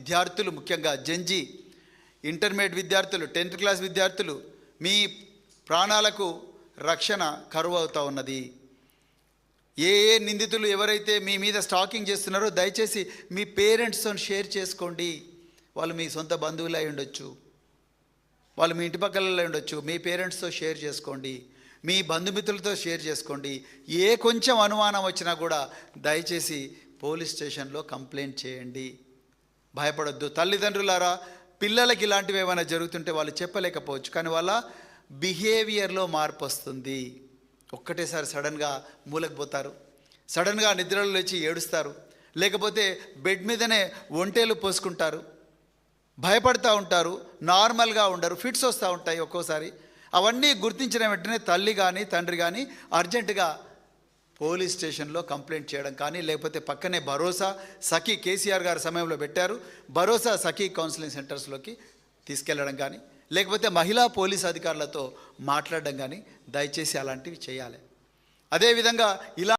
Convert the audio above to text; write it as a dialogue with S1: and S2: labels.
S1: విద్యార్థులు, ముఖ్యంగా Gen Z intermediate విద్యార్థులు, 10th క్లాస్ విద్యార్థులు, మీ ప్రాణాలకు రక్షణ కరువు అవుతూ ఉన్నది. ఏ నిందితులు ఎవరైతే మీ మీద స్టాకింగ్ చేస్తున్నారో దయచేసి మీ పేరెంట్స్తో షేర్ చేసుకోండి. వాళ్ళు మీ సొంత బంధువులు అయి ఉండొచ్చు, వాళ్ళు మీ ఇంటి పక్కలలో ఉండొచ్చు. మీ పేరెంట్స్తో షేర్ చేసుకోండి, మీ బంధుమిత్రులతో షేర్ చేసుకోండి. ఏ కొంచెం అనుమానం వచ్చినా కూడా దయచేసి పోలీస్ స్టేషన్లో కంప్లైంట్ చేయండి. భయపడొద్దు. తల్లిదండ్రులారా, పిల్లలకి ఇలాంటివి ఏమైనా జరుగుతుంటే వాళ్ళు చెప్పలేకపోవచ్చు, కానీ వాళ్ళ బిహేవియర్లో మార్పు వస్తుంది. ఒక్కటేసారి సడన్గా మూలకు పోతారు, సడన్గా నిద్రలో లేచి ఏడుస్తారు, లేకపోతే బెడ్ మీదనే ఒంటేలు పోసుకుంటారు, భయపడుతూ ఉంటారు, నార్మల్గా ఉండరు, ఫిట్స్ వస్తూ ఉంటాయి ఒక్కోసారి. అవన్నీ గుర్తించిన వెంటనే తల్లి కానీ తండ్రి కానీ అర్జెంటుగా పోలీస్ స్టేషన్లో కంప్లైంట్ చేయడం కానీ, లేకపోతే పక్కనే భరోసా సఖీ కేసీఆర్ గారి సమయంలో పెట్టారు, భరోసా సఖీ కౌన్సిలింగ్ సెంటర్స్లోకి తీసుకెళ్లడం కానీ, లేకపోతే మహిళా పోలీస్ అధికారులతో మాట్లాడడం కానీ దయచేసి అలాంటివి చేయాలి. అదేవిధంగా ఇలా